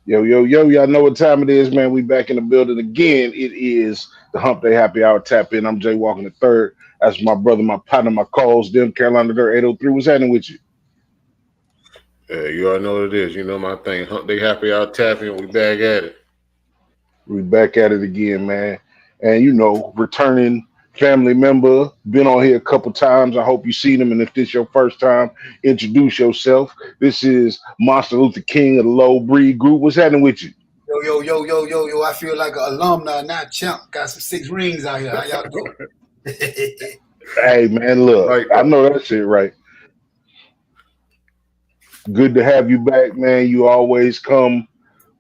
Yo, yo, yo, y'all know what time it is, man. We back in the building again. It is the Hump Day Happy Hour Tap In. I'm Jay Walking the third. That's my brother, my partner, my calls, them Carolina Dirt 803. What's happening with you? Yeah, you already know what it is. You know my thing. Hump Day Happy Hour Tapping. We back at it. We back at it again, man. And returning family member, been on here a couple times. I hope you seen him. And if this your first time, introduce yourself. This is Monster Luther King of the Low Breed Group. What's happening with you? Yo. I feel like an alumni, not champ. Got some 6 rings out here. How y'all doing? Hey, man, look, Like I know that shit right. Good to have you back, man. You always come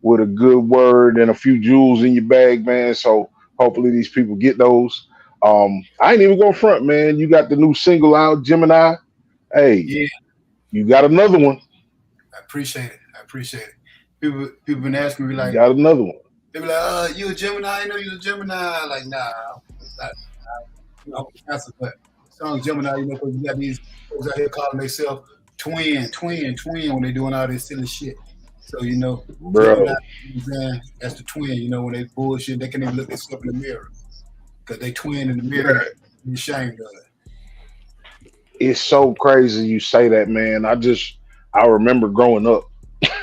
with a good word and a few jewels in your bag, man. So hopefully these people get those. I ain't even going front, man. You got the new single out, Gemini. Hey, Yeah, you got another one. I appreciate it. People been asking me You like, got another one. they be like, you a Gemini? I know you a Gemini. Like, nah, not, answer, but song Gemini, because you got these folks out here calling themselves twin when they doing all this silly shit. So, Bro, Gemini, that's the twin, when they bullshit, they can't even look themselves in the mirror. Because they twin in the mirror, and ashamed of it. it's so crazy you say that, man. I remember growing up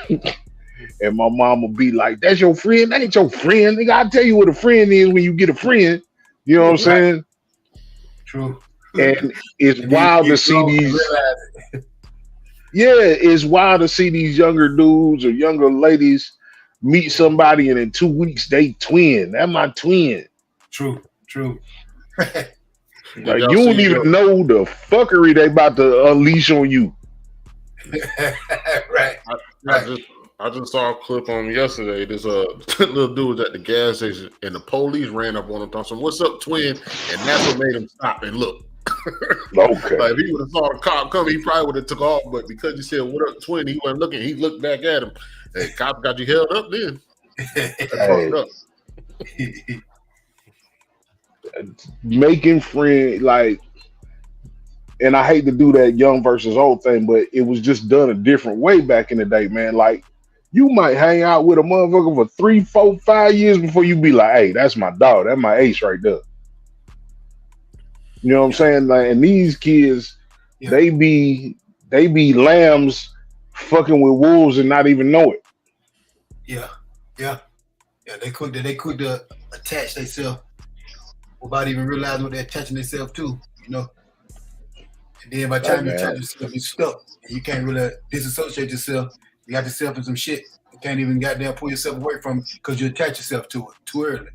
and my mom would be like, that's your friend? That ain't your friend. Nigga, I'll tell you what a friend is when you get a friend. You know what I'm saying? True. And it's And then wild you to see grow and these. realize it. Yeah, it's wild to see these younger dudes or younger ladies meet somebody and in 2 weeks they twin. That's my twin. True. did Like y'all you don't see even know the fuckery they about to unleash on you. Right. I just saw a clip on yesterday. This little dude was at the gas station and the police ran up on him talking, "What's up, twin?" And that's what made him stop and look. Okay. Like if he would have saw the cop coming, he probably would have took off. But because you said "What up, twin?" he wasn't looking. He looked back at him. Hey, cop got you held up then. Hey, Fucked up. making friends like, and I hate to do that young versus old thing, but it was just done a different way back in the day, man. Like you might hang out with a motherfucker for 3, 4, 5 years before you be like, hey, that's my dog, that's my ace right there. You know what I'm saying? Like, and these kids, Yeah. they be lambs fucking with wolves and not even know it. Yeah. They quick to attach themselves without even realizing what they're attaching themselves to. And then by the time you attach yourself, you're stuck. And you can't really disassociate yourself. You got yourself in some shit. You can't even goddamn pull yourself away from it because you attach yourself to it too early.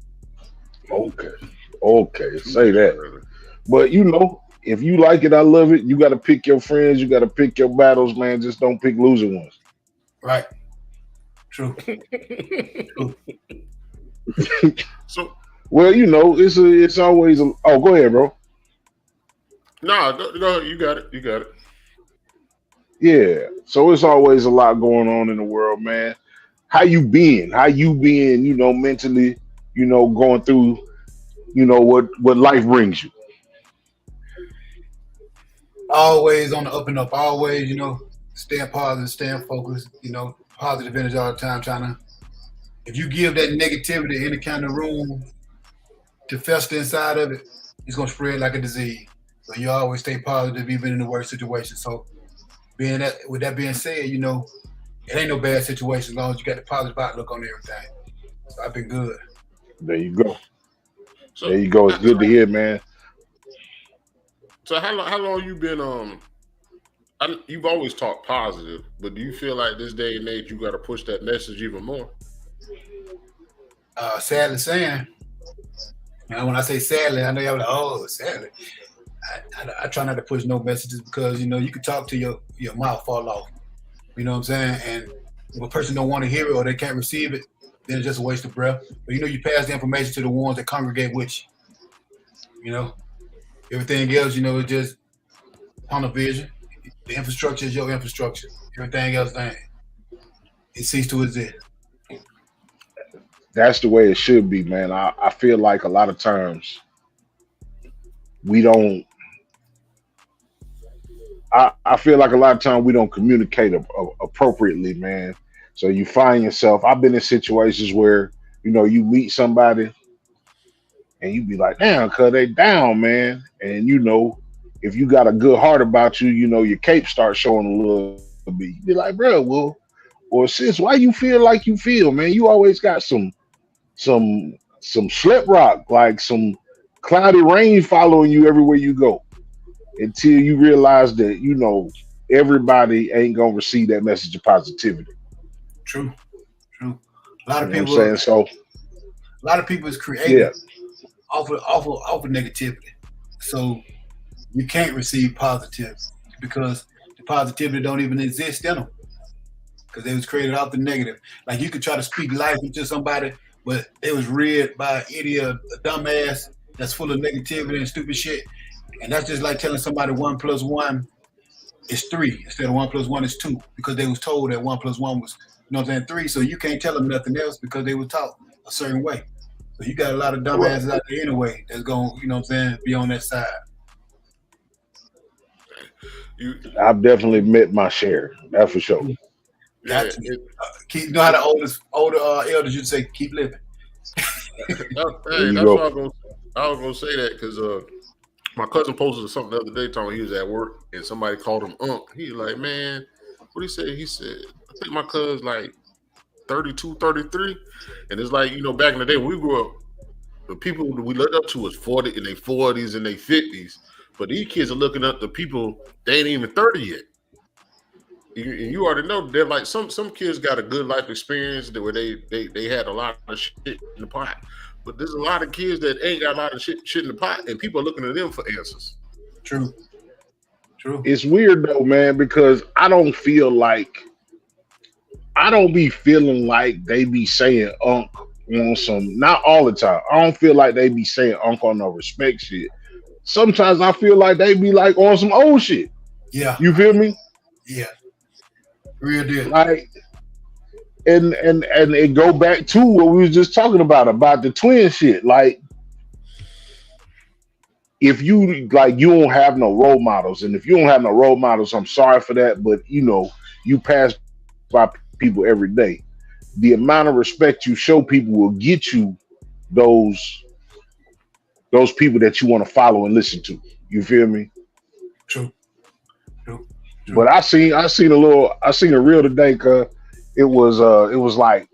Okay, say that. But if you like it, I love it. You got to pick your friends. You got to pick your battles, man. Just don't pick losing ones. Right. True. So, well, it's always. Oh, go ahead, bro. nah, go ahead. You got it. Yeah. So it's always a lot going on in the world, man. How you been? Mentally, going through, what life brings you. Always on the up and up. Always, staying positive, staying focused. Positive energy all the time. Trying to. If you give that negativity any kind of room to fester inside of it, it's gonna spread like a disease. So you always stay positive, even in the worst situation. So, with that being said, it ain't no bad situation as long as you got the positive outlook on everything. So I've been good. There you go. So, There you go. It's good to hear, man. So how long you been you've always talked positive, but do you feel like this day and age you got to push that message even more? Sadly saying, and when I say sadly, I know y'all like, oh, sadly. I try not to push no messages because you can talk to your mouth fall off. You know what I'm saying? And if a person don't want to hear it or they can't receive it, then it's just a waste of breath. But you pass the information to the ones that congregate with you. Everything else, it's just tunnel vision. The infrastructure is your infrastructure. Everything else, it ceases to exist. That's the way it should be, man. I feel like a lot of times we don't. I feel like a lot of times we don't communicate appropriately, man. So you find yourself. I've been in situations where you meet somebody and you be like, damn, cuz they down, man. And if you got a good heart about you, your cape starts showing a little bit. You be like, bro, well, or sis, why you feel like you feel, man? You always got some slip rock, like some cloudy rain following you everywhere you go. Until you realize that, everybody ain't gonna receive that message of positivity. True. A lot of You know people. what I'm saying? So A lot of people is created off of negativity. So you can't receive positive because the positivity don't even exist in them because they was created off the negative. Like you could try to speak life into somebody, but it was read by an idiot, a dumbass that's full of negativity and stupid shit. And that's just like telling somebody 1 + 1 is 3 instead of 1 + 1 is 2 because they was told that 1 + 1 was 3. So you can't tell them nothing else because they were taught a certain way. So you got a lot of dumbasses out there anyway that's going, be on that side. I've definitely met my share. That's for sure. Got to. Keep how the older elders used to say, keep living. That's what I was gonna say that because my cousin posted something the other day talking he was at work and somebody called him Unc. He was like, man, what he say? He said, I think my cousin's like 32, 33. And it's like, back in the day when we grew up, the people we looked up to was 40 in their 40s and their 50s. But these kids are looking up to people, they ain't even 30 yet. You already know they're like some kids got a good life experience where they had a lot of shit in the pot. But there's a lot of kids that ain't got a lot of shit in the pot, and people are looking at them for answers. True. It's weird though, man, because I don't be feeling like they be saying Unc on some, not all the time. I don't feel like they be saying Unc on no respect shit. Sometimes I feel like they be like on some old shit. Yeah. You feel me? Yeah. Real deal. Like, and it go back to what we was just talking about the twin shit. Like, if you don't have no role models, and if you don't have no role models, I'm sorry for that, but you pass by people every day. The amount of respect you show people will get you those people that you want to follow and listen to. You feel me? True. But I seen a reel today, cause it was like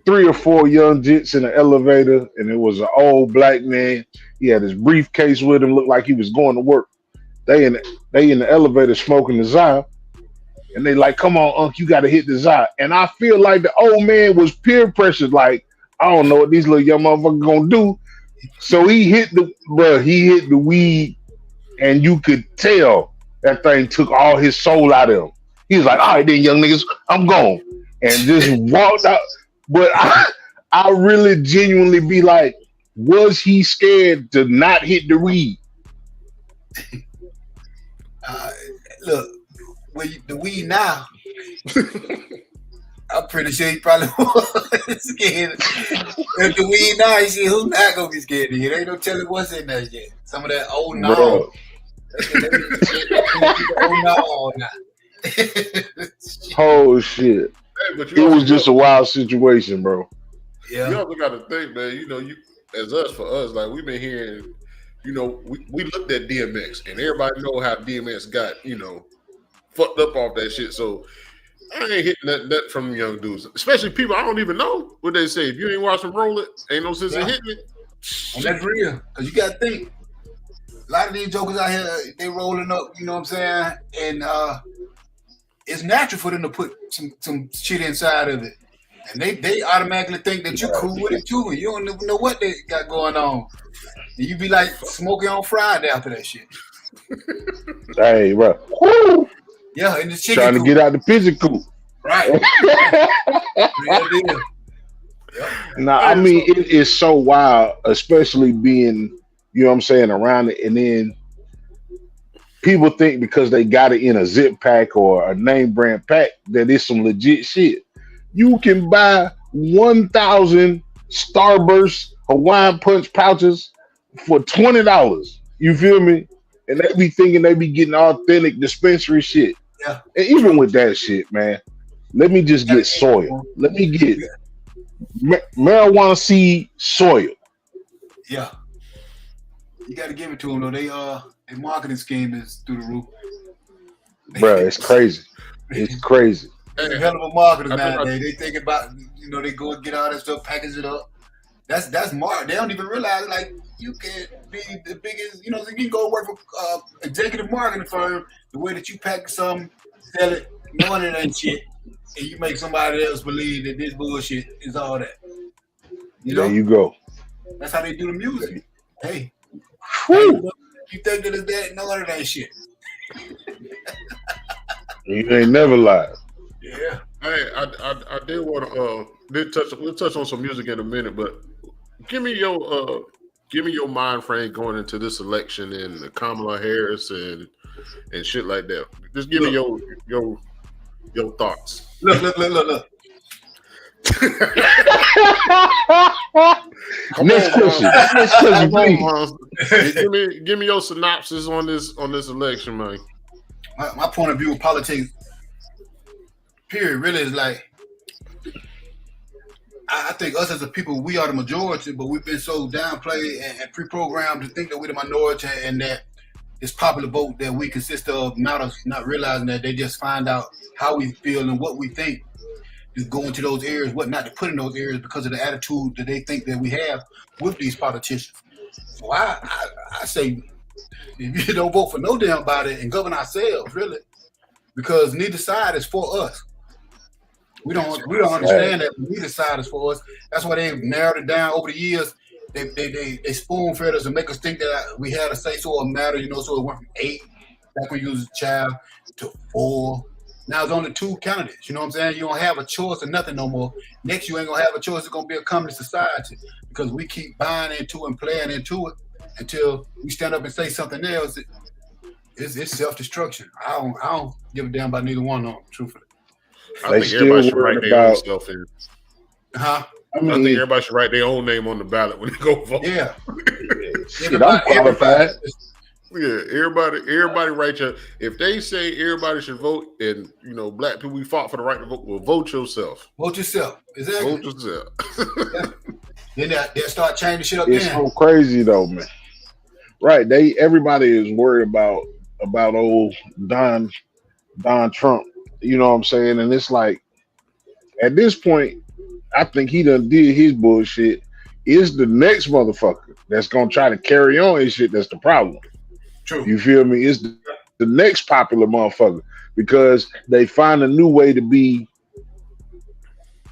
3 or 4 young jits in an elevator, and it was an old black man. He had his briefcase with him, looked like he was going to work. They in the elevator smoking the Zyle, and they like, come on, Unc, you got to hit the Zyle. And I feel like the old man was peer pressured, like, I don't know what these little young motherfuckers gonna do. So he hit the weed, and you could tell that thing took all his soul out of him. He was like, all right then, young niggas, I'm gone. And just walked out. But I really genuinely be like, was he scared to not hit the weed? Look, the weed now, I'm pretty sure he probably was scared. If the weed now, he said, who's not going to be scared of you? There ain't no telling what's in there yet. Some of that old now. Oh shit! Hey, but it was just a wild situation, bro. Yeah, you also got to think, man. You as us for us, like we've been hearing. We looked at DMX, and everybody know how DMX got fucked up off that shit. So I ain't hitting that from the young dudes, especially people I don't even know what they say. If you ain't watching Roll It, ain't no sense in hitting it. And that's real, because you got to think. A lot of these jokers out here, they rolling up, you know what I'm saying? And it's natural for them to put some shit inside of it. And they automatically think that you're cool with it too. And you don't even know what they got going on. And you be like smoking on Friday after that shit. Hey, bro. Woo! Yeah, and the chicken trying to get out the pigeon coop. Right. Real deal. Yep. Now, I mean, it is so wild, especially being, you know what I'm saying, around it. And then people think because they got it in a zip pack or a name brand pack that it's some legit shit. You can buy 1,000 Starburst Hawaiian Punch pouches for $20. You feel me? And they be thinking they be getting authentic dispensary shit. Yeah. And even with that shit, man, Let me just get soil. Let me get marijuana seed soil. Yeah. You got to give it to them though. Their marketing scheme is through the roof. Bro, it's crazy. It's crazy. It's a hell of a marketer nowadays. They think about, they go and get all that stuff, package it up. That's market. They don't even realize like you can be the biggest. You can go work for executive marketing firm. The way that you pack something, sell it, knowing it ain't shit, and you make somebody else believe that this bullshit is all that. There you go. That's how they do the music. Hey, you think that it's that? No, it ain't shit. You ain't never lied. Yeah. Hey, I did want to we'll touch on some music in a minute, but give me your mind frame going into this election and Kamala Harris and shit like that. Just give me your thoughts. Look. Next question, please. Give me your synopsis on this election, man. My point of view of politics, period, really is like, I think us as a people, we are the majority, but we've been so downplayed and pre-programmed to think that we're the minority and that this popular vote that we consist of not realizing that they just find out how we feel and what we think is going to those areas, what not to put in those areas because of the attitude that they think that we have with these politicians. So I say, if you don't vote for no damn body and govern ourselves, really, because neither side is for us. We don't understand that neither side is for us. That's why they've narrowed it down over the years. They spoon fed us and make us think that we had a say so or matter, so it went from 8 back when you was a child to 4. Now it's only 2 candidates. You know what I'm saying? You don't have a choice or nothing no more. Next, you ain't gonna have a choice. It's gonna be a communist society because we keep buying into and playing into it until we stand up and say something else. It's self-destruction. I don't give a damn about neither one of them, truthfully. I think everybody should write their own stuff in. Huh? I think everybody should write their own name on the ballot when they go vote. Yeah. I'm qualified. Yeah, everybody write your. If they say everybody should vote, and black people, we fought for the right to vote. Well, vote yourself. Vote yourself. Exactly. Vote yourself. Then they'll start changing shit up. It's so crazy though, man. Right? Everybody is worried about old Don Trump. You know what I'm saying? And it's like, at this point, I think he done did his bullshit. It's the next motherfucker that's gonna try to carry on his shit that's the problem. True. You feel me? It's the next popular motherfucker because they find a new way to be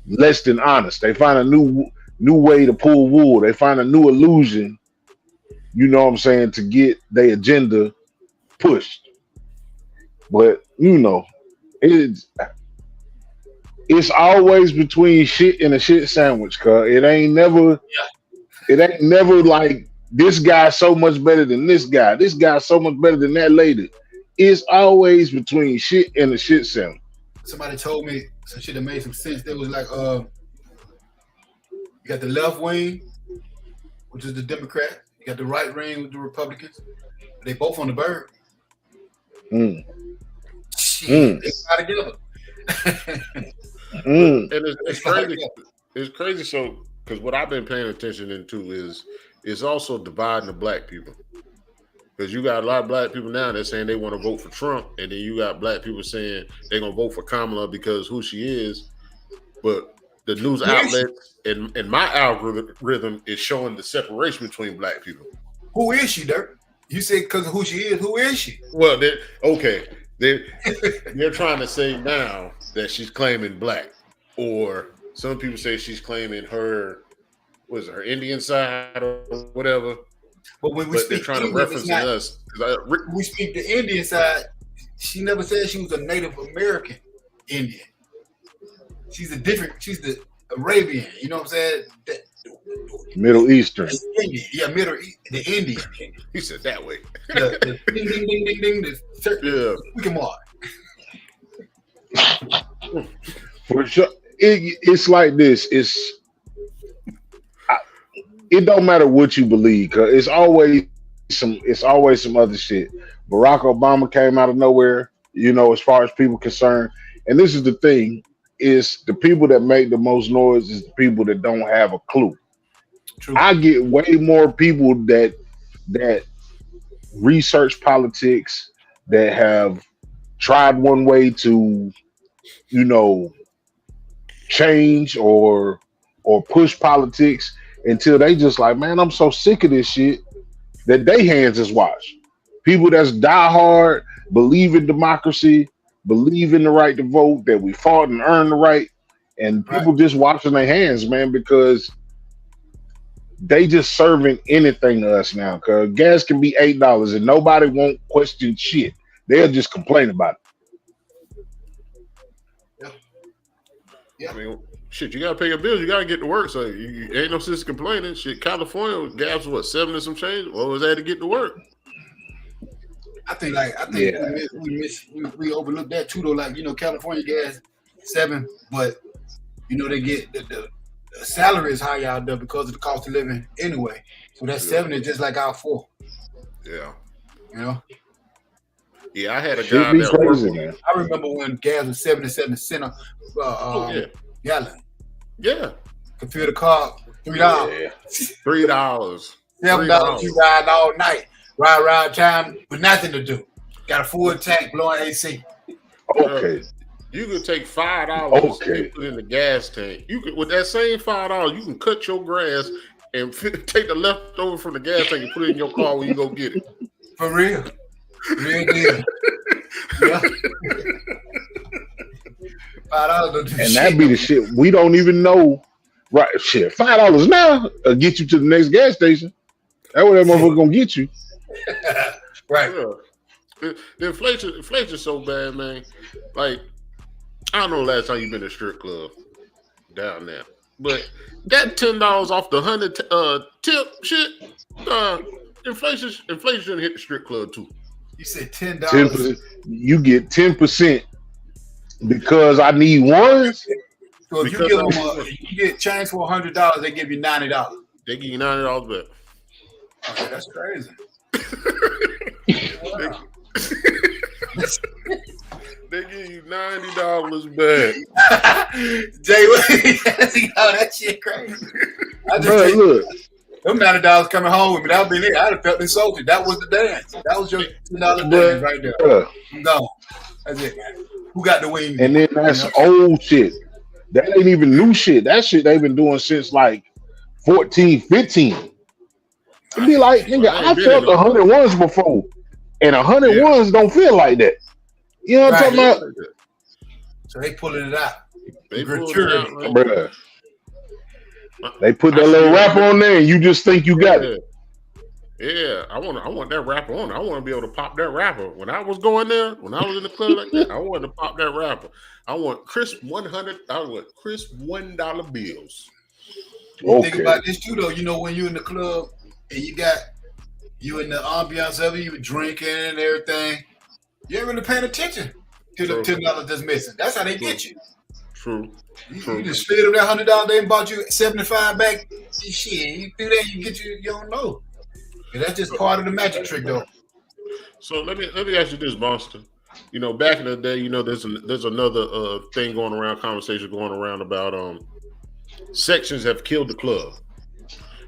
less than honest. They find a new way to pull wool. They find a new illusion, you know what I'm saying, to get their agenda pushed. But it's always between shit and a shit sandwich, cuz it ain't never like this guy's so much better than this guy. This guy's so much better than that lady. It's always between shit and a shit sandwich. Somebody told me some shit that made some sense. They was like, you got the left wing, which is the Democrat. You got the right wing with the Republicans. They both on the bird. Shit, they got together. And it's crazy. It's crazy. So, because what I've been paying attention into is also dividing the black people. Because you got a lot of black people now that saying they want to vote for Trump, and then you got black people saying they're gonna vote for Kamala because who she is. But the news outlets and my algorithm is showing the separation between black people. Who is she, Dirk? You said because of who she is. Who is she? Well, they're trying to say now that she's claiming black, or some people say she's claiming her Indian side or whatever. But they're trying to reference us. We speak the Indian side. She never said she was a Native American Indian. She's the Arabian. You know what I'm saying? Middle Eastern. Indian. Yeah, the Indian. He said that way. The ding, ding, ding, ding, ding. Yeah. We can mark. For sure. It's like this. It don't matter what you believe, cause it's always some other shit. Barack Obama came out of nowhere, as far as people concerned. And this is the thing. it's the people that make the most noise is the people that don't have a clue. True. I get way more people that research politics, that have tried one way to, change or push politics until they just like, man, I'm so sick of this shit that they hands is washed. People that's diehard, believe in democracy, believe in the right to vote, that we fought and earned the right, and people just washing their hands, man, because they just serving anything to us now. Cause gas can be $8 and nobody won't question shit. They'll just complain about it. Yeah. I mean, shit, you gotta pay your bills. You gotta get to work. So you ain't no sense complaining. Shit, California gas was 7 and some change. What was that to get to work? I think we overlooked that too, though. Like, California gas 7, but they get the salary is high out there because of the cost of living anyway. So that 7 is just like our 4. Yeah. Yeah, I had a guy that crazy, man. I remember when gas was 77 cents gallon. Yeah. Computer car, $3. $3. $7 you ride all night. Ride time with nothing to do. Got a full tank blowing AC. Okay. You could take $5 Okay. and put in the gas tank. You could, with that same $5, you can cut your grass and take the leftover from the gas tank and put it in your car when you go get it. For real. Real deal. Yeah. $5 and that be the shit we don't even know. Right, shit. $5 now get you to the next gas station. That's what that motherfucker gonna get you. Right. Yeah. The inflation's so bad, man. Like, I don't know the last time you've been to a strip club down there, but that $10 off the 100 tip shit, inflation shouldn't hit the strip club too. You said $10. 10%, you get 10% because I need ones. So if you get change for $100, they give you $90. They give you $90 back. Okay, that's crazy. They give you $90 back. Jay, that shit crazy. Look. Them $90 coming home with me, that would be it. I'd have felt insulted. That was the dance. That was your $10 dance right there. I'm gone. That's it, man. Who got the wing? And then that's old shit. That ain't even new shit. That shit they've been doing since like 14, 15. It'd be like, nigga, I felt 100 ones before, and 100 ones don't feel like that. You know what I'm talking about? So they pulling it out. They pulling it out, man. Bruh. They put that little wrapper on there, and you just think you got it. Yeah, I want that wrapper on. I want to be able to pop that wrapper. When I was going there, when I was in the club like that, I wanted to pop that wrapper. I want crisp $1 bills. Think about this too, though. When you're in the club and you in the ambiance of it, you drinking and everything, you ain't really paying attention to the $10 that's missing. That's how they get you. True. You just slid them that $100. They bought you 75 back. Shit, you do that, you don't know. And that's just part of the magic trick, though. So let me ask you this, Monsta. Back in the day, there's another thing going around, conversation going around about sections have killed the club.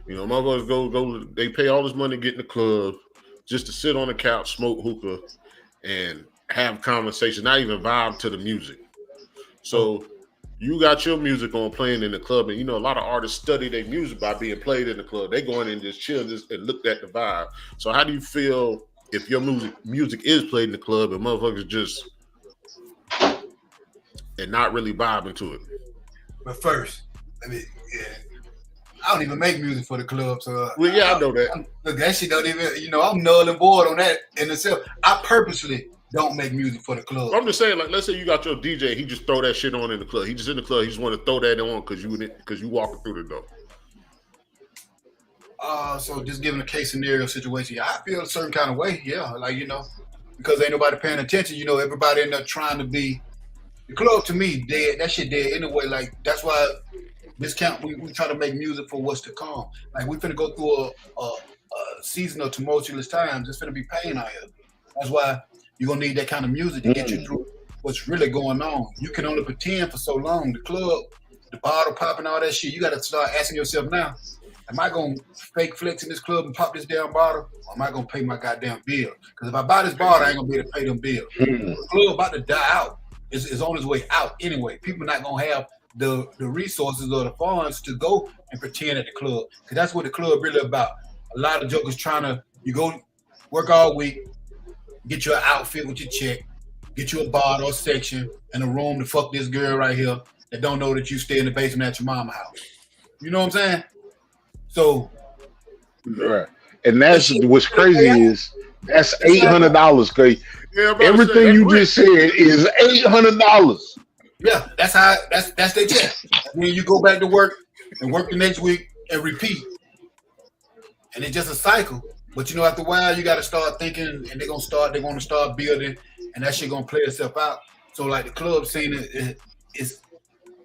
Motherfuckers go, they pay all this money to get in the club just to sit on the couch, smoke hookah, and have conversation, not even vibe to the music. So you got your music on playing in the club, and a lot of artists study their music by being played in the club. They go in and just chill and look at the vibe. So how do you feel if your music is played in the club and motherfuckers just and not really vibing to it? But first, I don't even make music for the club, so well, yeah, I know that. Look, that shit don't even, I'm null and void on that in itself. I purposely don't make music for the club. I'm just saying, like, let's say you got your DJ, he just throw that shit on in the club. He just in the club, he just want to throw that on because you walking through the door. So just giving a case scenario situation, I feel a certain kind of way, because ain't nobody paying attention. Everybody in there trying to be the club. To me, dead. That shit dead anyway. Like, that's why discount. We try to make music for what's to come. Like, we finna go through a season of tumultuous times. It's finna be pain out here. That's why you're gonna need that kind of music to get you through what's really going on. You can only pretend for so long. The club, the bottle popping, all that shit. You got to start asking yourself now, am I going to fake flex in this club and pop this damn bottle? Or am I going to pay my goddamn bill? Because if I buy this bottle, I ain't going to be able to pay them bills. The club about to die out. It's on its way out anyway. People not going to have the resources or the funds to go and pretend at the club. Because that's what the club really about. A lot of jokers trying to, you go work all week, get your outfit with your check, get you a bar or section and a room to fuck this girl right here that don't know that you stay in the basement at your mama's house. You know what I'm saying? So, right. And that's what's crazy is that's $800. Cause everything you just said is $800. Yeah, that's their check. And then you go back to work and work the next week and repeat. And it's just a cycle. But you know, after a while, you got to start thinking, and they're going to start building, and that shit going to play itself out. So, like, the club scene is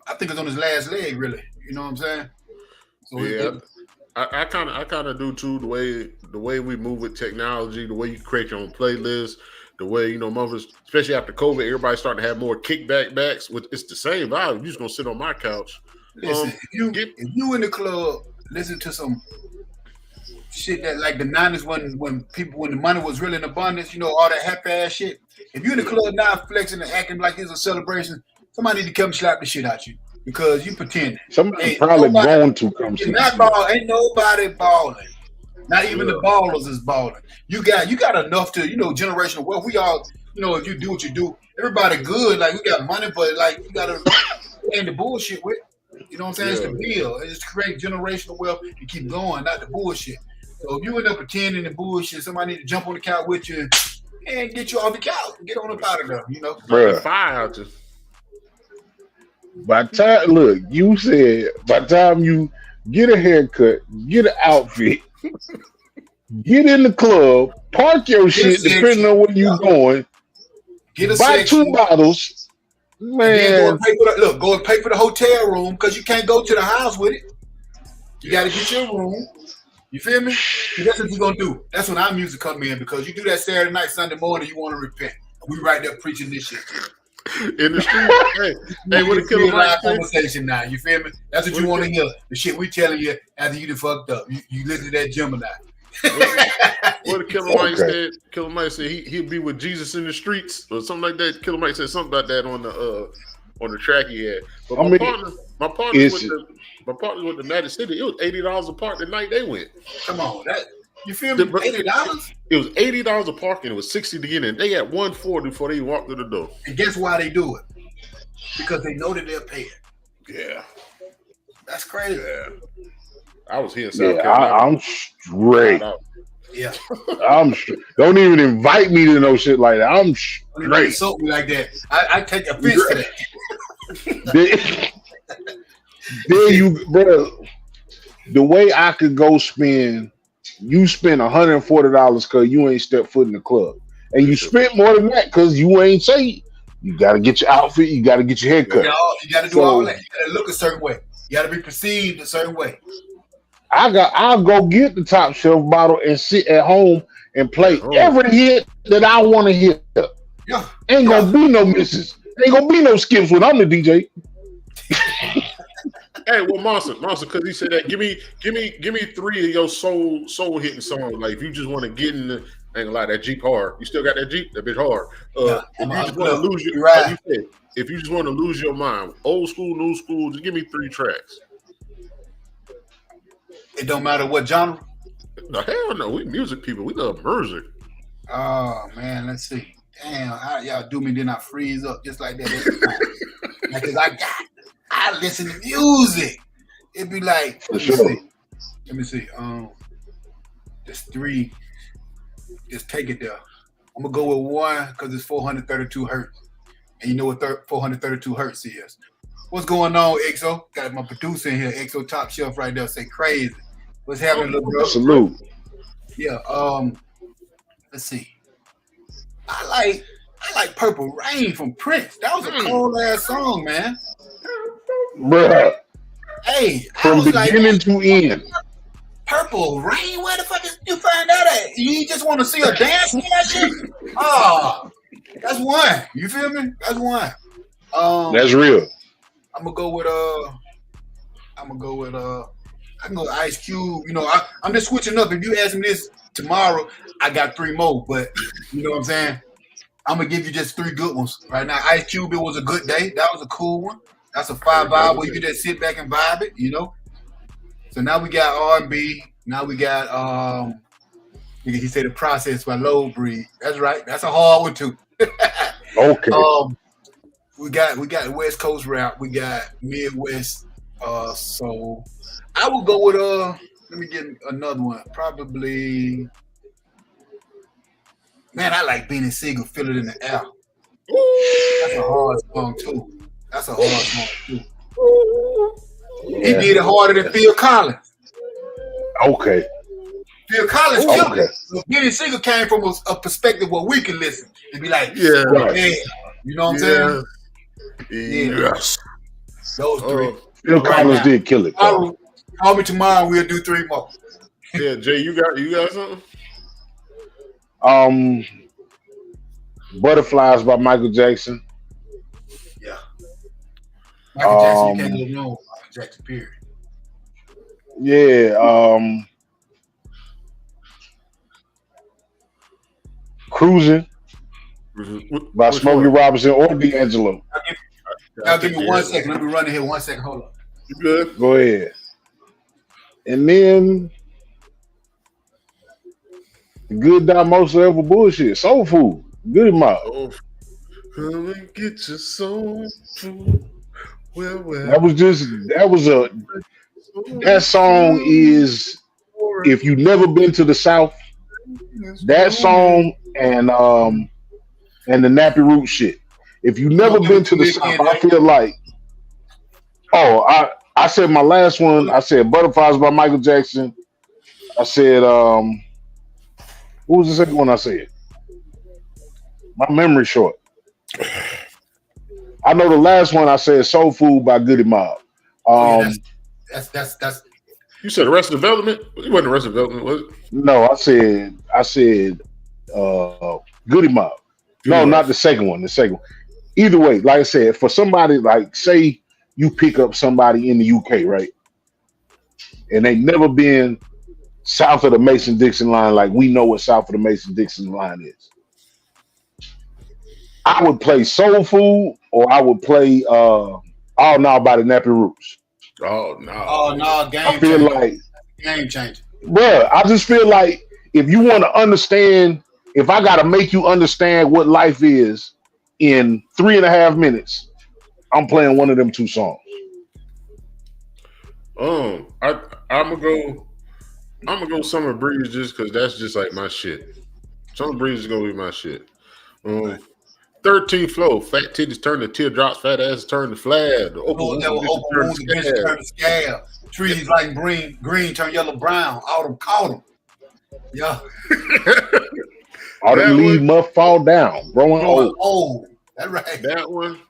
I think it's on his last leg, really. You know what I'm saying? So yeah, I kind of do, too, the way we move with technology, the way you create your own playlist, the way, you know, mothers, especially after COVID, everybody's starting to have more kickback backs. It's the same vibe. You're just going to sit on my couch. Listen, if you in the club, listen to some shit that like the 90s when the money was really in abundance, you know, all that happy ass shit. If you in the club now flexing and acting like it's a celebration, somebody need to come slap the shit out you because you pretending. Somebody probably going to come slap. Ain't nobody balling. Not even the ballers is balling. You got enough to, you know, generational wealth. We all, you know, if you do what you do, everybody good. Like we got money, but like you gotta end the bullshit with. You know what I'm saying? It's the bill. It's to create generational wealth and keep going, not the bullshit. So if you end up pretending and bullshit, somebody need to jump on the couch with you and get you off the couch and get on up out of there, you know? Bruh. Fire out you. By the time, look, you said by the time you get a haircut, get an outfit, get in the club, park your shit depending on where you're going, buy 2 bottles. Man, go and pay for the hotel room because you can't go to the house with it. You got to get your room. You feel me? That's what you're going to do. That's when our music come in because you do that Saturday night, Sunday morning, you want to repent. We right there preaching this shit. In the street. hey, what a killer live conversation now. You feel me? That's what you want to hear. The shit we telling you after you done fucked up. You listen to that Gemini. What Killer Mike said. Killer Mike said he'd be with Jesus in the streets or something like that. Killer Mike said something about that on the track he had. But my partner with the Magic City, it was $80 a park the night they went. Come on, you feel me? $80? It was $80 a park and it was $60 to get in. They had $140 before they walked through the door. And guess why they do it? Because they know that they're paying. Yeah, that's crazy. Yeah. I was here in South Carolina. I'm straight. Yeah. I'm straight. Don't even invite me to no shit like that. I'm straight. Don't insult me like that. I take offense to that. There you, bro. The way I could go spend, you spend $140 because you ain't stepped foot in the club, and you spent more than that because you ain't say you got to get your outfit, you got to get your haircut. You got to do all that. You got to look a certain way. You got to be perceived a certain way. I'll go get the top shelf bottle and sit at home and play every hit that I want to hit. Yeah. Ain't gonna be no misses. Ain't gonna be no skips when I'm the DJ. Hey, well, Monsta, because he said that. Give me 3 of your soul hitting songs. Like if you just want to get in the, ain't gonna lie, that Jeep hard. You still got that Jeep? That bitch hard. If you just want to lose your, like you said, if you just want to lose your mind, old school, new school, just give me 3 tracks. It don't matter what genre. No, hell no. We music people. We love music. Oh man, let's see. Damn, y'all do me, then I freeze up just like that. Because I listen to music. It'd be like, let me see. There's 3. Just take it there. I'm gonna go with 1 because it's 432 hertz. And you know what 432 hertz is. What's going on, XO? Got my producer in here, XO Top Shelf right there. Say crazy. What's happening, little bro? Salute. Yeah. Let's see. I like Purple Rain from Prince. That was a cold ass song, man. Bruh. Hey, from beginning to end. Purple Rain? Where the fuck did you find that at? You just want to see a dance in that shit? Oh, That's one. You feel me? That's one. That's real. I'm gonna go with I can go with Ice Cube. You know, I'm just switching up. If you ask me this tomorrow, I got 3 more. But you know what I'm saying? I'm gonna give you just 3 good ones right now. Ice Cube, it was a good day. That was a cool one. That's a 5 vibe where you can just sit back and vibe it. You know. So now we got R&B. Now we got he said The Process by Low Breed. That's right. That's a hard one too. Okay. We got West Coast rap. We got Midwest. So I would go with let me get another one. Probably, man, I like Benny Siegel, Feel It in the Air. That's a hard song too. He did it harder than Phil Collins. Okay. Phil Collins killed it. So Benny Siegel came from a perspective where we can listen and be like, yeah, hey, you know what I'm saying? Yes. Those 3. Phil Collins did kill it. Call me tomorrow. We'll do 3 more. Yeah, Jay, you got something? Butterflies by Michael Jackson. Yeah. Michael Jackson, you can't go wrong with Michael Jackson, period. Yeah. Cruising by Smokey Robinson or D'Angelo. Now give me 1 second. Let me run in here 1 second. Hold on. You good? Go ahead. And then the Good Down Mostly Ever Bullshit. Soul Food. Good amount. Come and get your soul food. Well. That song is, if you've never been to the South, that song and the Nappy Root shit. If you've never been to the South, I feel like, I said my last one, I said Butterflies by Michael Jackson. I said, what was the second one I said? My memory's short. I know the last one I said Soul Food by Goody Mob. That's You said Arrested Development? You wasn't Arrested Development, was it? No, I said Goody Mob. No, not the second one. The second one. Either way, like I said, for somebody like, say you pick up somebody in the UK, right? And they never been south of the Mason-Dixon line, like we know what south of the Mason-Dixon line is. I would play Soul Food, or I would play All Now by the Nappy Roots. Oh no! Game I feel changer. like Game changer. Bruh, I just feel like if you want to understand, if I gotta make you understand what life is in 3.5 minutes, I'm playing one of them 2 songs. I'm gonna go Summer Breeze just because that's just like my shit. Summer Breeze is gonna be my shit. 13 Flow, fat titties turn to teardrops, fat ass turn to flab. Open wounds turn to scab. Trees like green turn yellow brown. Autumn caught them. Yeah. All the leaves must fall down. Growing old. Oh, that's right. That one.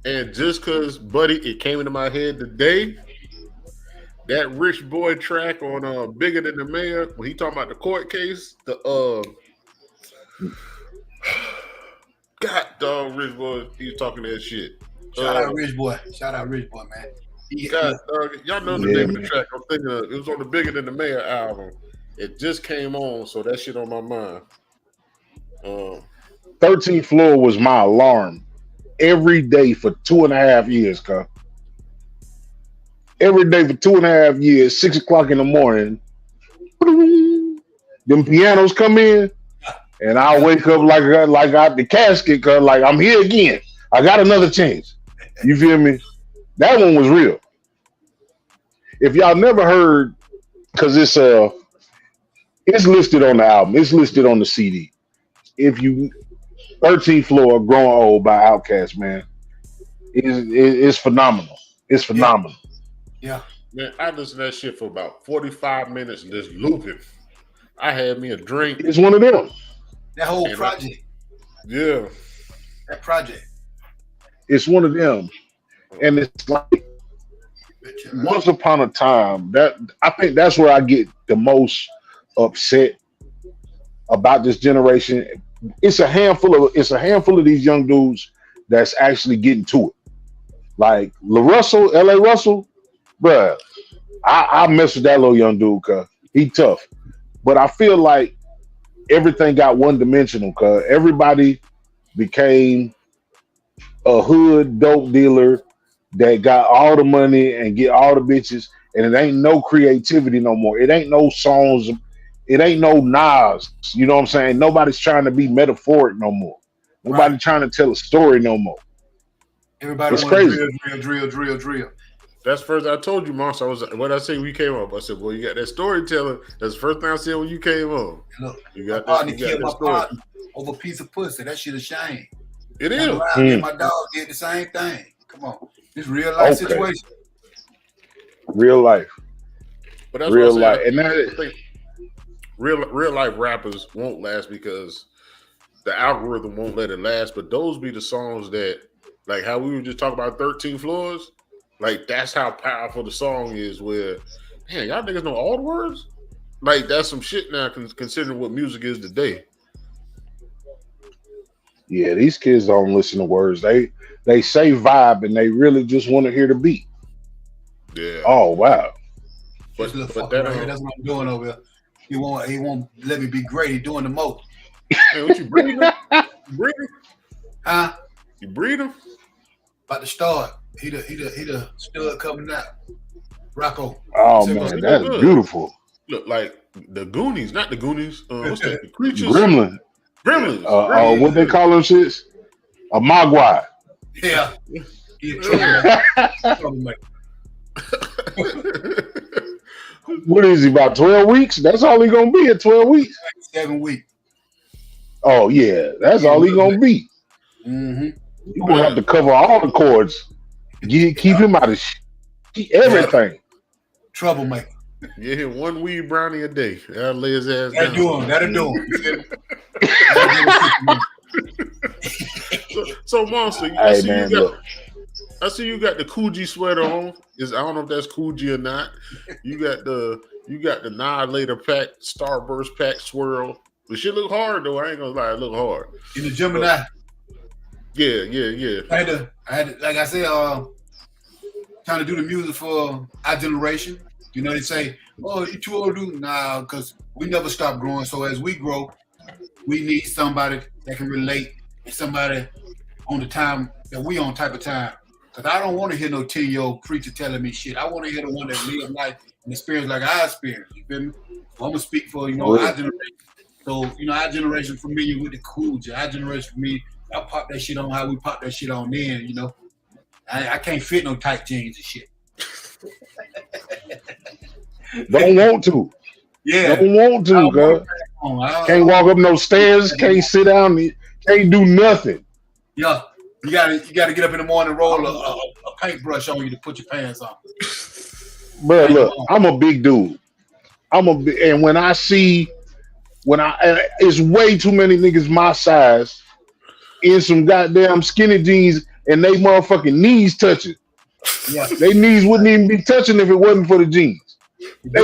And just because, buddy, it came into my head today, that Rich Boy track on Bigger Than the Mayor, when he talking about the court case, God dog, Rich Boy, he's talking that shit. Shout out Rich Boy, man. God dog, y'all know the name of the track I'm thinking of. It was on the Bigger Than the Mayor album. It just came on, so that shit on my mind. 13th Floor was my alarm every day for 2.5 years, cuz. Every day for 2.5 years, 6 o'clock in the morning, them pianos come in, and I wake up like out the casket, cuz like I'm here again. I got another chance. You feel me? That one was real. If y'all never heard, cuz it's listed on the album, it's listed on the CD. If you 13th Floor, Growing Old by Outkast, man. It's phenomenal. It's phenomenal. Yeah. Man, I listened to that shit for about 45 minutes and just looping. I had me a drink. It's one of them. That whole project. Yeah. That project. It's one of them. And it's like once upon a time, that I think that's where I get the most upset about this generation. it's a handful of these young dudes that's actually getting to it. Like LA Russell, bruh, I mess with that little young dude, cause he tough. But I feel like everything got one dimensional, cause everybody became a hood dope dealer that got all the money and get all the bitches, and it ain't no creativity no more. It ain't no songs. It ain't no Nas. You know what I'm saying? Nobody's trying to be metaphoric no more. Nobody trying to tell a story no more. Everybody wants drill. That's first I told you, Monsta. What I say when you came up? I said, "Well, you got that storytelling." That's the first thing I said when you came on. Look, you got my partner killed my partner over a piece of pussy. That shit a shame. It is. My dog did the same thing. Come on, this real life situation. Real life. But that's real life, and that real life rappers won't last because the algorithm won't let it last. But those be the songs that, like how we were just talking about 13 Floors. Like, that's how powerful the song is where, man, y'all niggas know all the words? Like, that's some shit now considering what music is today. Yeah, these kids don't listen to words. They say vibe and they really just want to hear the beat. Yeah. Oh, wow. But that's what I'm doing over here. He won't let me be great. He's doing the most. Man, what you breathing? You breathing? Huh? You breathing? About to start. He the stud coming out. Rocco. Oh man, that's beautiful. Look like the Goonies, not the Goonies. What's that? The Creatures. Gremlins. What they call them shits? A Mogwai. Yeah. He troublemaker. What is he, about 12 weeks? That's all he gonna be at 12 weeks. 7 weeks. Oh yeah, that's all he gonna be. Mm-hmm. You gonna have to cover all the chords. Keep him out of everything. Troublemaker. Get him one weed brownie a day. That'll lay his ass down. That'll do him. So Monsta, I see you got the Coogee sweater on. I don't know if that's Coogee or not. You got the Annihilator pack, Starburst pack swirl. The shit look hard though. I ain't gonna lie, it look hard. In the Gemini. Yeah. I had to, like I said, trying to do the music for our generation. You know, they say, "Oh, you too old to do." Nah, because we never stop growing. So as we grow, we need somebody that can relate and somebody on the time that we on type of time. Because I don't want to hear no 10-year-old preacher telling me shit. I want to hear the one that live life and experience like I experienced. You feel me? So I'm gonna speak for our generation. So our generation familiar with the Coogee. Our generation for me. I pop that shit on how we pop that shit on then, I can't fit no tight jeans and shit. Don't want to. Yeah. Don't want to, girl. Can't walk up no stairs, can't sit down, can't do nothing. Yeah. You gotta get up in the morning, roll a paintbrush on you to put your pants on. Bro, look, I'm a big dude. And when it's way too many niggas my size in some goddamn skinny jeans and they motherfucking knees touching. Yeah. They knees wouldn't even be touching if it wasn't for the jeans. They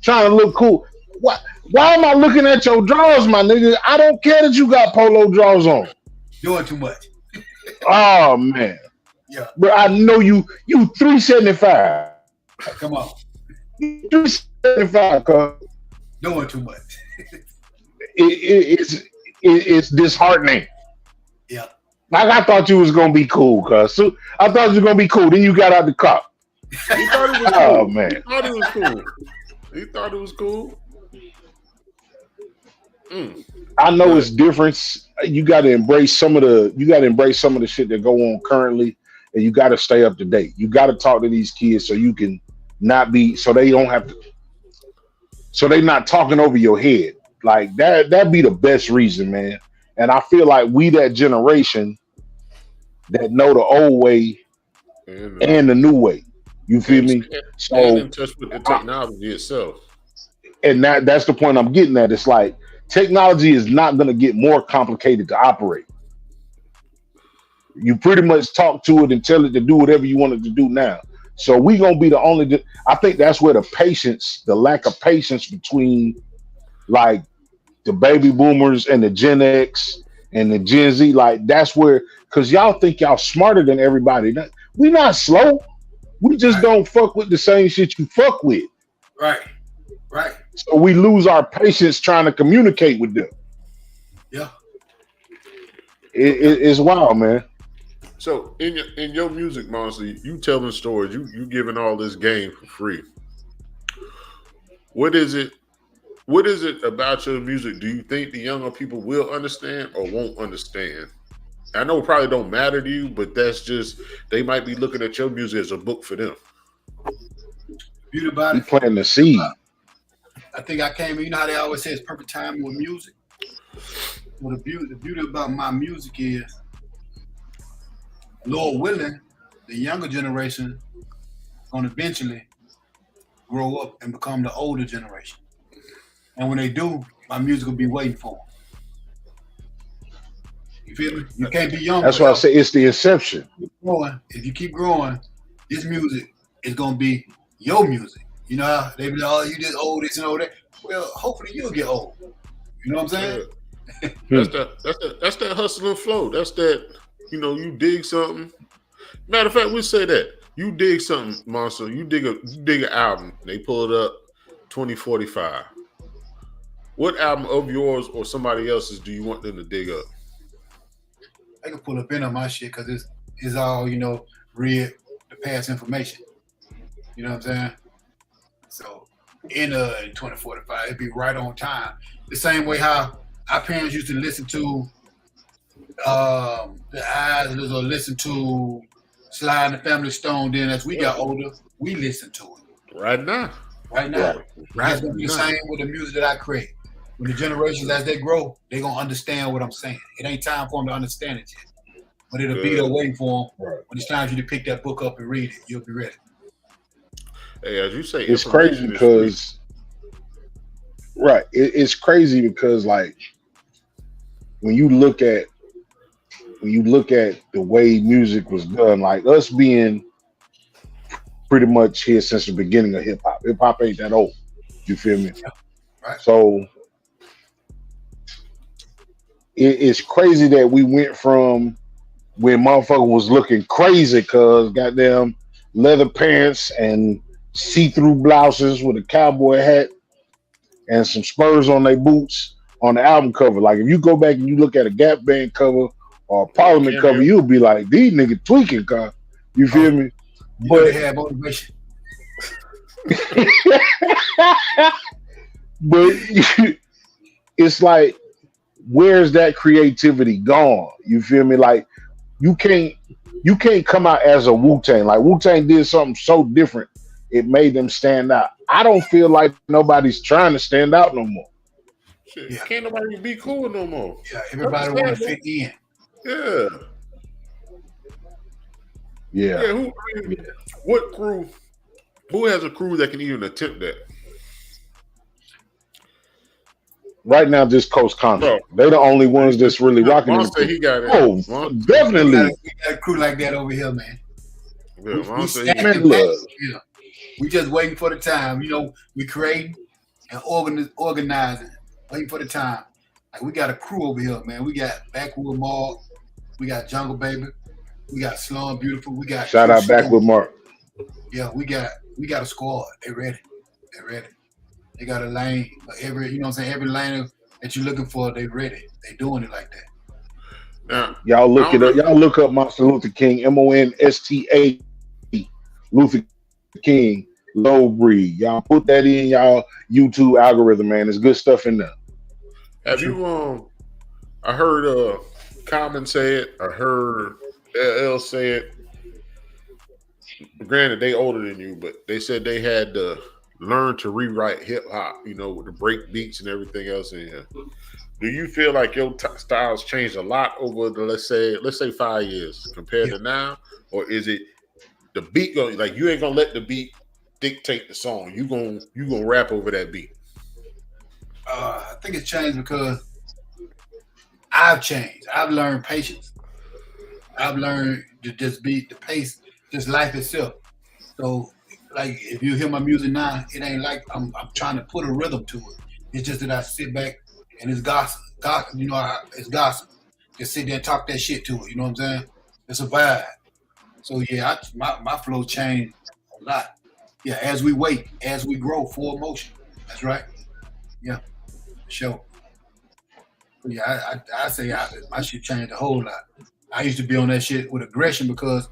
trying to look cool. Why am I looking at your drawers, my nigga? I don't care that you got polo drawers on. Doing too much. Oh man. Yeah. But I know you 375. Come on. 375, cuz. Doing too much. It's disheartening. Yeah. Like I thought you was gonna be cool, cuz. So I thought you was gonna be cool. Then you got out the car. He thought it was cool. Oh man. He thought it was cool. I know it's different. You gotta embrace some of the shit that go on currently, and you gotta stay up to date. You gotta talk to these kids so you can not be so they don't have to so they not talking over your head. Like that'd be the best reason, man. And I feel like we that generation that know the old way and the new way. You feel me? So in touch with the technology itself. And that's the point I'm getting at. It's like technology is not going to get more complicated to operate. You pretty much talk to it and tell it to do whatever you want it to do now. So we going to be the only, I think that's where the lack of patience between like the baby boomers and the Gen X and the Gen Z, like that's where, because y'all think y'all smarter than everybody. We not slow. We just don't fuck with the same shit you fuck with. Right. Right. So we lose our patience trying to communicate with them. Yeah. It's wild, man. So in your music, Monsta, you telling stories, you giving all this game for free. What is it about your music? Do you think the younger people will understand or won't understand? I know it probably don't matter to you, but that's just, they might be looking at your music as a book for them. Beauty about You it. planting the seed. I think I came in, you know how they always say it's perfect timing with music? Well, the beauty about my music is, Lord willing, the younger generation is going to eventually grow up and become the older generation. And when they do, my music will be waiting for them. You feel me? You can't be young. That's why I say it's the inception. If you keep growing, this music is going to be your music. You know how they be like, oh, you just old, this and all that. Well, hopefully you'll get old. You know what I'm saying? That's that hustling flow. That's that, you dig something. Matter of fact, we say that. You dig something, Monsta. You dig an album. They pull it up, 2045. What album of yours or somebody else's do you want them to dig up? I can pull up in on my shit because it's all, read the past information. You know what I'm saying? So in 2045, it'd be right on time. The same way how our parents used to listen to the Islers or listen to Sly and the Family Stone. Then as we got older, we listen to it. Right now. Right. That's gonna be the same with the music that I create. When the generations, as they grow, they're gonna understand what I'm saying. It ain't time for them to understand it yet, but it'll be there waiting for them. When it's time for you to pick that book up and read it, you'll be ready. Hey, as you say, it's crazy because it's crazy because like when you look at the way music was done, like us being pretty much here since the beginning of hip hop. Hip hop ain't that old. You feel me? Yeah. Right. So it's crazy that we went from when motherfucker was looking crazy cause goddamn leather pants and see-through blouses with a cowboy hat and some spurs on their boots on the album cover. Like if you go back and you look at a Gap Band cover or a Parliament cover, you'll be like, these niggas tweaking, cuz. You feel me? But they have motivation. But it's like, where's that creativity gone? You feel me? Like you can't come out as a Wu-Tang. Like Wu-Tang did something so different, it made them stand out. I don't feel like nobody's trying to stand out no more. Shit, can't nobody be cool no more. Yeah, everybody want to fit in. Yeah. What crew? Who has a crew that can even attempt that? Right now, just Coast Contra. They're the only ones that's really rocking. Monsta, he got it. Definitely. We got a crew like that over here, man. We just waiting for the time. We creating and organizing, waiting for the time. Like we got a crew over here, man. We got Backwood Mark, we got Jungle Baby, we got Slum Beautiful, we got shout out Backwood Mark. Yeah, we got a squad. They ready. They got a lane for every, every lane that you're looking for, they ready. They doing it like that. Now, y'all look it up. Y'all look up Monsta Luther King, Monsta, Luther King, Low Breed. Y'all put that in y'all YouTube algorithm, man. There's good stuff in there. Have you I heard Common say it. I heard LL say it. Granted, they older than you, but they said they had to learn to rewrite hip hop, with the break beats and everything else in here. Do you feel like your styles changed a lot over the let's say 5 years compared to now, or is it the beat going like you ain't gonna let the beat dictate the song? You gonna rap over that beat? I think it's changed because I've changed. I've learned patience. I've learned to just beat the pace, just life itself. So, like, if you hear my music now, it ain't like I'm trying to put a rhythm to it. It's just that I sit back and it's gossip. You know, it's gossip. Just sit there and talk that shit to it. You know what I'm saying? It's a vibe. So yeah, my flow changed a lot. Yeah, as we wait, as we grow, full motion. That's right. Yeah, sure. Yeah, I say my shit changed a whole lot. I used to be on that shit with aggression because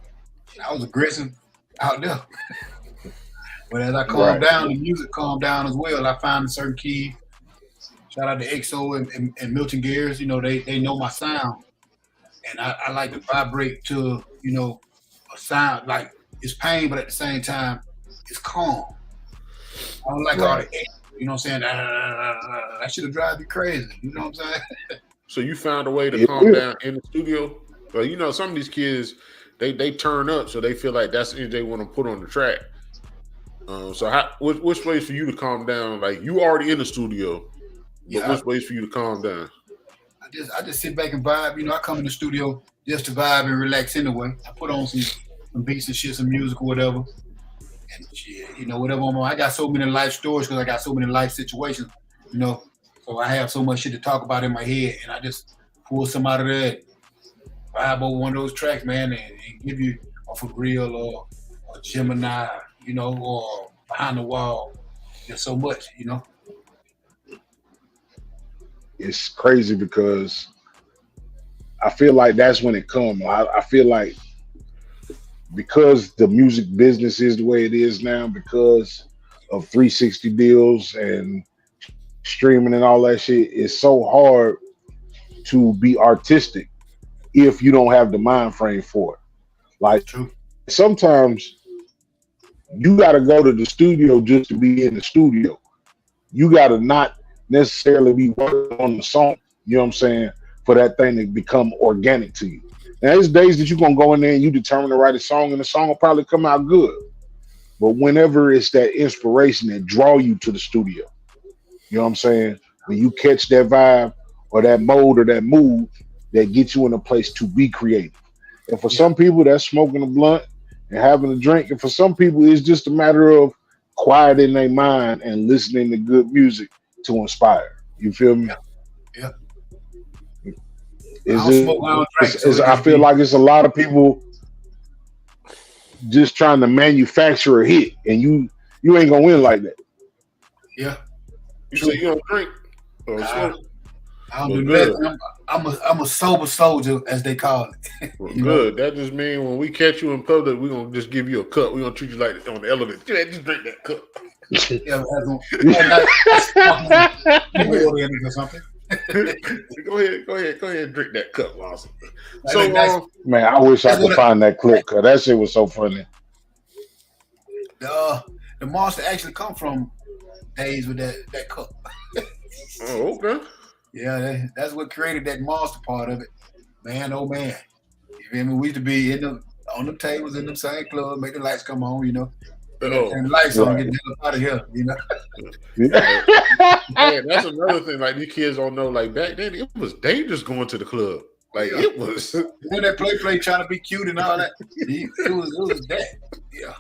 I was aggressive out there. But as I calmed down, the music calmed down as well. I found a certain key. Shout out to XO and Milton Gears. You know, they know my sound. And I like to vibrate to, you know, a sound like it's pain, but at the same time, it's calm. I don't like all the, you know what I'm saying? That should have drive you crazy. You know what I'm saying? So you found a way to calm down in the studio? Well, you know, some of these kids, they turn up, so they feel like that's what they want to put on the track. So which ways for you to calm down? Like, you already in the studio, but which ways for you to calm down? I just sit back and vibe. You know, I come in the studio just to vibe and relax anyway. I put on some beats and shit, some music or whatever. And shit, you know, whatever I'm on. I got so many life stories because I got so many life situations, you know. So I have so much shit to talk about in my head, and I just pull some out of there, vibe over one of those tracks, man, and give you a For Real or Gemini, you know, or Behind the Wall. There's so much, you know. It's crazy because I feel like that's when it comes. I feel like because the music business is the way it is now, because of 360 deals and streaming and all that shit, it's so hard to be artistic if you don't have the mind frame for it. Like, sometimes you got to go to the studio just to be in the studio. You got to not necessarily be working on the song, you know what I'm saying, for that thing to become organic to you. Now, there's days that you're going to go in there and you determine to write a song, and the song will probably come out good. But whenever it's that inspiration that draw you to the studio, you know what I'm saying, when you catch that vibe or that mode or that mood that gets you in a place to be creative. And for some people, that's smoking a blunt and having a drink. And for some people, it's just a matter of quieting their mind and listening to good music to inspire. You feel me? Yeah. I feel like it's a lot of people just trying to manufacture a hit, and you ain't gonna win like that. Yeah. You say you don't drink or smoke? I don't do that. I'm a sober soldier, as they call it. Well, good. That just means when we catch you in public, we're gonna just give you a cup. We're gonna treat you like on the elevator. Just drink that cup. Or something. Go ahead and drink that cup, Lawson. So, man, I wish I could find that clip because that shit was so funny. The Monsta actually come from days with that cup. Oh, okay. Yeah, that's what created that Monsta part of it. Man, oh man. You feel me? We used to be on the tables in the same club, make the lights come on, you know. And the lights on, get the hell out of here, you know. Man, that's another thing. Like, these kids don't know. Like, back then, it was dangerous going to the club. Like, it was. And that play trying to be cute and all that. It was that. Yeah.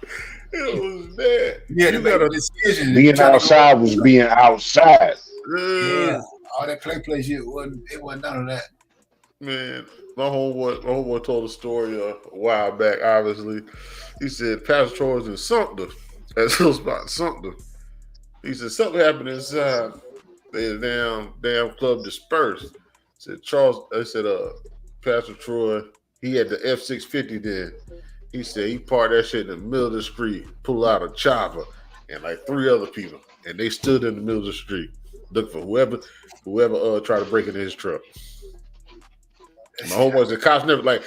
It was that. Yeah, you got a decision. Being outside was being outside. Yeah. All that play shit wasn't none of that. Man, my homeboy told a story a while back, obviously. He said Pastor Troy was in Sumter, at some spot in Sumter. He said something happened inside. The damn club dispersed. Said Pastor Troy, he had the F-650 then. He said he parked that shit in the middle of the street, pulled out a chopper, and like 3 other people, and they stood in the middle of the street looking for whoever tried to break into his truck. My homeboys, the cops never like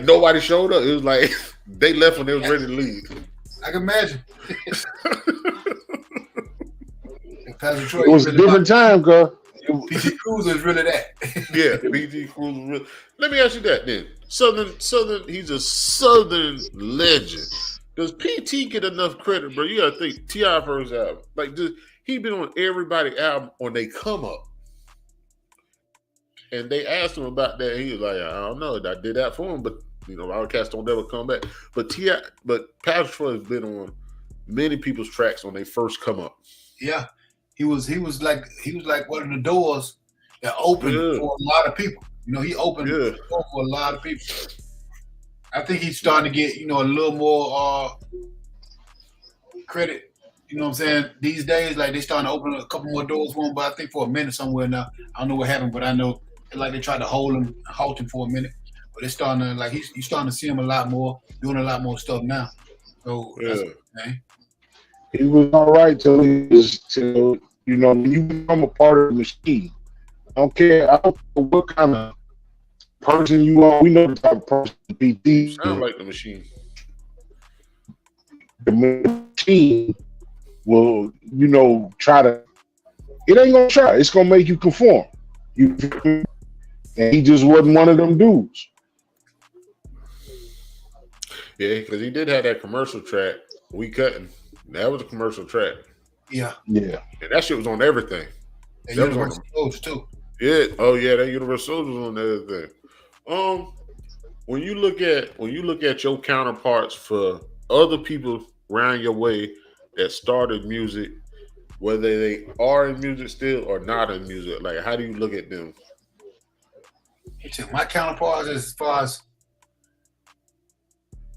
nobody showed up. It was like they left when they was ready to leave. I can imagine. It was a different time, girl. PT Cruiser is really that. Yeah, PT Cruiser. Really. Let me ask you that then. Southern. He's a Southern legend. Does PT get enough credit, bro? You gotta think T.I. first album. Like, he been on everybody's album on they come up. And they asked him about that. He was like, I don't know. I did that for him, but you know, our cats don't ever come back. But Pastor Troy has been on many people's tracks when they first come up. Yeah, he was like one of the Doors that opened for a lot of people. You know, he opened the door for a lot of people. I think he's starting to get, you know, a little more credit. You know what I'm saying? These days, like, they starting to open a couple more doors for him, but I think for a minute somewhere now, I don't know what happened, but I know like they tried to halt him for a minute. But it's starting to, like, he's starting to see him a lot more, doing a lot more stuff now. So that's man. He was all right till you know, when you become a part of the machine. I don't care what kind of person you are. We know the type of person PT sound like the machine. The machine will, you know, try to. It ain't gonna try. It's gonna make you conform. And he just wasn't one of them dudes. Yeah, because he did have that commercial track. We Cutting. That was a commercial track. Yeah. And that shit was on everything. And Universal Soldier too. Yeah. Oh yeah, that Universal Soldier was on everything. When you look at your counterparts for other people around your way that started music, whether they are in music still or not in music, like how do you look at them? My counterparts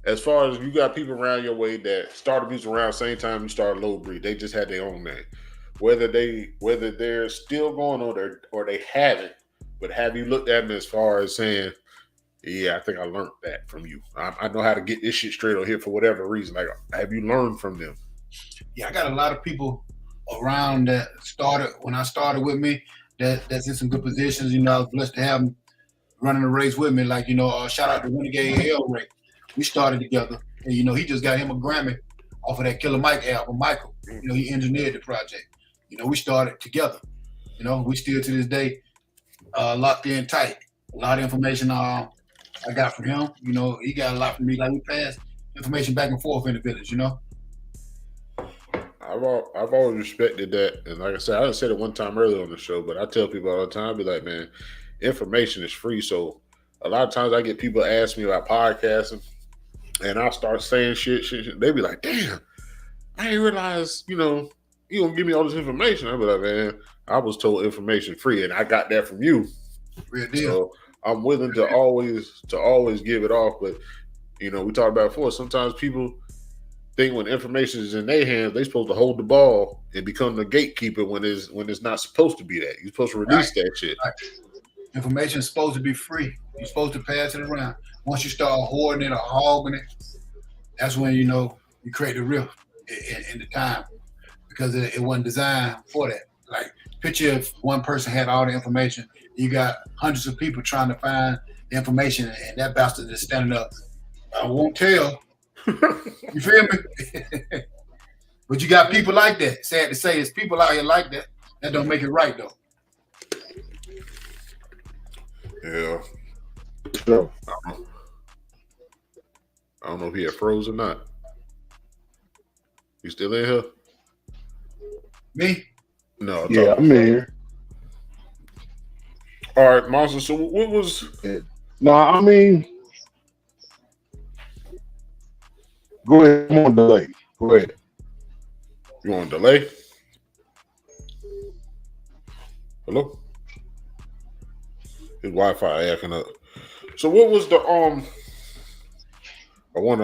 as far as you got people around your way that started music around the same time you started Low Breed, they just had their own name. Whether they're still going or they haven't, but have you looked at them as far as saying, yeah, I think I learned that from you. I know how to get this shit straight on here for whatever reason. Like, have you learned from them? Yeah, I got a lot of people around that started when I started with me that's in some good positions. You know, I was blessed to have them running the race with me. Like, you know, shout out to Renegade L Ray. We started together. And, you know, he just got him a Grammy off of that Killer Mike album, Michael. You know, he engineered the project. You know, we started together. You know, we still to this day locked in tight. A lot of information I got from him. You know, he got a lot from me. Like, we passed information back and forth in the village, you know? I've always respected that. And like I said, I said it one time earlier on the show, but I tell people all the time, I be like, man, information is free. So a lot of times I get people ask me about podcasting and I start saying shit. They be like, damn, I didn't realize, you know, you gonna give me all this information. I be like, man, I was told information free and I got that from you. Real deal. So I'm willing to always give it off. But, you know, we talked about it before, sometimes people think when information is in their hands, they're supposed to hold the ball and become the gatekeeper when it's not supposed to be that. You're supposed to release that shit. Right. Information is supposed to be free. You're supposed to pass it around. Once you start hoarding it or hogging it, that's when, you know, you create the rift in the time because it wasn't designed for that. Like, picture if one person had all the information, you got hundreds of people trying to find the information, and that bastard is standing up. I won't tell. You feel me? But you got people like that. Sad to say, it's people out here like that. That don't make it right, though. Yeah. So, I don't know if he had froze or not. You still in here? Me? No. Yeah, I'm here. All right, Monsta. So what was? No, I mean, go ahead. I'm on delay. Go ahead. You on delay? Hello? His Wi-Fi acting up. So what was the I want to